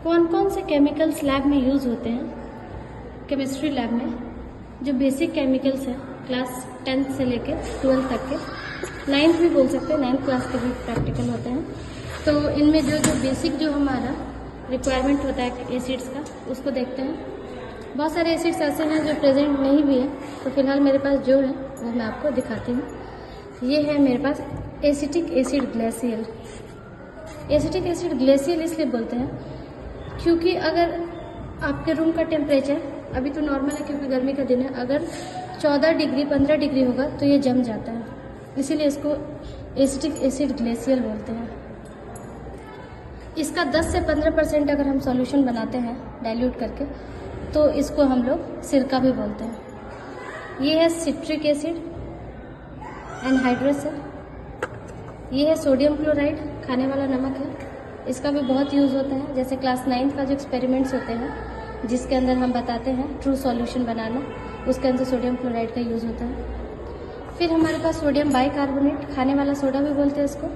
कौन कौन से केमिकल्स लैब में यूज़ होते हैं? केमिस्ट्री लैब में जो बेसिक केमिकल्स हैं क्लास 10th से लेके 12th तक के, 9th भी बोल सकते हैं, 9th क्लास के भी प्रैक्टिकल होते हैं। तो इनमें जो बेसिक जो हमारा रिक्वायरमेंट होता है एसिड्स का, उसको देखते हैं। बहुत सारे एसिड्स ऐसे हैं जो प्रेजेंट नहीं भी है, तो फिलहाल मेरे पास जो है वो मैं आपको दिखाती हूँ। ये है मेरे पास acetic acid glacial. Acetic acid glacial इसलिए बोलते हैं क्योंकि अगर आपके रूम का टेम्परेचर अभी तो नॉर्मल है क्योंकि गर्मी का दिन है, अगर 14 डिग्री 15 डिग्री होगा तो ये जम जाता है, इसीलिए इसको एसिटिक एसिड ग्लेशियल बोलते हैं। इसका 10 से 15% अगर हम सॉल्यूशन बनाते हैं डाइल्यूट करके तो इसको हम लोग सिरका भी बोलते हैं। ये है सिट्रिक एसिड एनहाइड्रस है। ये है सोडियम क्लोराइड, खाने वाला नमक है। इसका भी बहुत यूज़ होता है, जैसे क्लास 9th का जो एक्सपेरिमेंट्स होते हैं जिसके अंदर हम बताते हैं ट्रू सॉल्यूशन बनाना, उसके अंदर सोडियम क्लोराइड का यूज़ होता है। फिर हमारे पास सोडियम बाइकार्बोनेट, खाने वाला सोडा भी बोलते हैं इसको,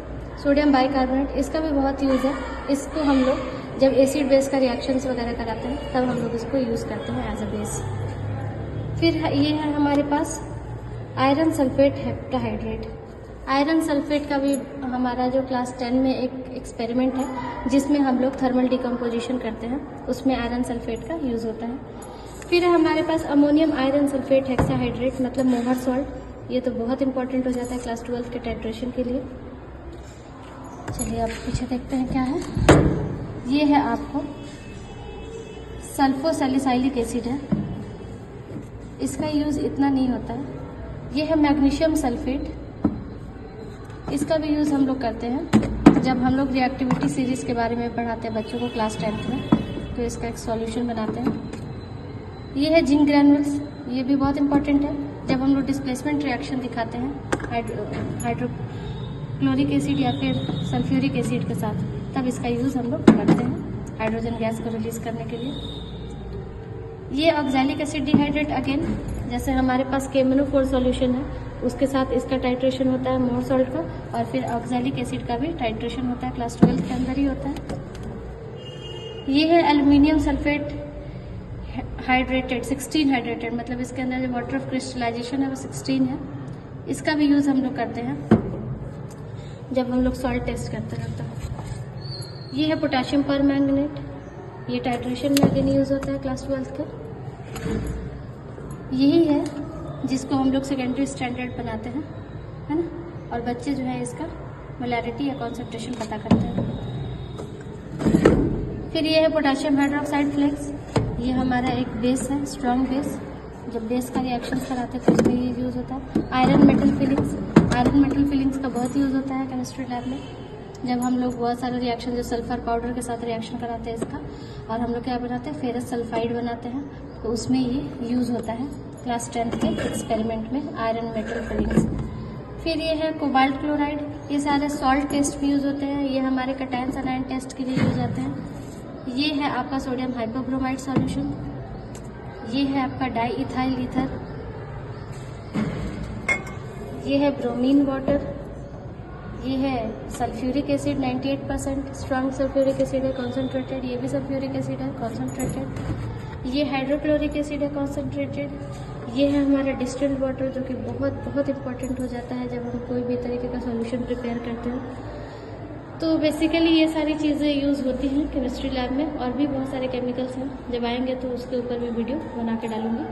सोडियम बाइकार्बोनेट, इसका भी बहुत यूज़ है। इसको हम लोग जब एसिड बेस का रिएक्शंस वगैरह कराते हैं तब हम लोग इसको यूज़ करते हैं एज अ बेस। फिर ये है हमारे पास iron sulphate heptahydrate. Iron sulphate का भी हमारा जो क्लास 10 में एक एक्सपेरिमेंट है जिसमें हम लोग थर्मल डिकम्पोजिशन करते हैं, उसमें आयरन सल्फेट का यूज़ होता है। फिर हमारे पास अमोनियम आयरन सल्फेट हेक्साहाइड्रेट, मतलब मोहर सॉल्ट। ये तो बहुत इंपॉर्टेंट हो जाता है क्लास 12 के टाइट्रेशन के लिए। चलिए अब पीछे देखते हैं क्या है। ये है आपको सल्फोसैलिसाइलिक एसिड है, इसका यूज़ इतना नहीं होता है। ये है मैग्नीशियम सल्फेट, इसका भी यूज़ हम लोग करते हैं जब हम लोग रिएक्टिविटी सीरीज़ के बारे में पढ़ाते हैं बच्चों को क्लास 10th में, तो इसका एक सॉल्यूशन बनाते हैं। ये है जिंक ग्रैन्युल्स, ये भी बहुत इंपॉर्टेंट है जब हम लोग डिस्प्लेसमेंट रिएक्शन दिखाते हैं हाइड्रोक्लोरिक एसिड या फिर सल्फ्यूरिक एसिड के साथ, तब इसका यूज़ हम लोग करते हैं हाइड्रोजन गैस को रिलीज़ करने के लिए। ये ऑक्सैलिक एसिड डिहाइड्रेट, अगेन जैसे हमारे पास KMnO4 सॉल्यूशन है उसके साथ इसका टाइट्रेशन होता है मोर सॉल्ट का, और फिर ऑक्सैलिक एसिड का भी टाइट्रेशन होता है, क्लास 12 के अंदर ही होता है। ये है एल्युमिनियम सल्फेट हाइड्रेटेड, 16 हाइड्रेटेड, मतलब इसके अंदर जो वाटर ऑफ क्रिस्टलाइजेशन है वो 16 है। इसका भी यूज़ हम लोग करते हैं जब हम लोग सॉल्ट टेस्ट करते रहते हैं। ये है पोटेशियम परमैंगनेट, ये टाइट्रेशन में अगेन यूज़ होता है क्लास 12 का। यही है जिसको हम लोग सेकेंडरी स्टैंडर्ड बनाते हैं, है ना, और बच्चे जो है इसका मोलैरिटी या कॉन्सेंट्रेशन पता करते हैं। फिर ये है पोटेशियम हाइड्रोक्साइड फ्लेक्स, ये हमारा एक बेस है, स्ट्रॉन्ग बेस, जब बेस का रिएक्शन कराते हैं तो उसमें ये यूज़ होता है। Iron metal filings, iron metal filings का बहुत यूज़ होता है केमिस्ट्री लैब में, जब हम लोग बहुत सारे रिएक्शन जो सल्फर पाउडर के साथ रिएक्शन कराते हैं इसका, और हम लोग क्या बनाते हैं फेरस सल्फाइड बनाते हैं, तो उसमें ये यूज़ होता है क्लास 10th के एक्सपेरिमेंट में, आयरन मेटल फिलिंग्स। फिर ये है कोबाल्ट क्लोराइड, ये सारे सॉल्ट टेस्ट में यूज़ होते हैं, ये हमारे कैटायन एनायन टेस्ट के लिए यूज़ आते हैं। ये है आपका सोडियम हाइपोब्रोमाइड सॉल्यूशन, ये है आपका डाई इथाइल ईथर, ये है ब्रोमीन वाटर, ये है sulphuric acid 98% strong sulphuric acid है कॉन्सेंट्रेटेड, ये भी सल्फ्यूरिक एसिड है कॉन्सेंट्रेटेड। ये हाइड्रोक्लोरिक एसिड है कॉन्सेंट्रेटेड। ये है हमारा डिस्टिल्ड वाटर जो कि बहुत बहुत इंपॉर्टेंट हो जाता है जब हम कोई भी तरीके का सॉल्यूशन प्रिपेयर करते हैं। तो बेसिकली ये सारी चीज़ें यूज़ होती हैं केमिस्ट्री लैब में, और भी बहुत सारे केमिकल्स हैं, जब आएंगे तो उसके ऊपर भी वीडियो बना के डालूंगी।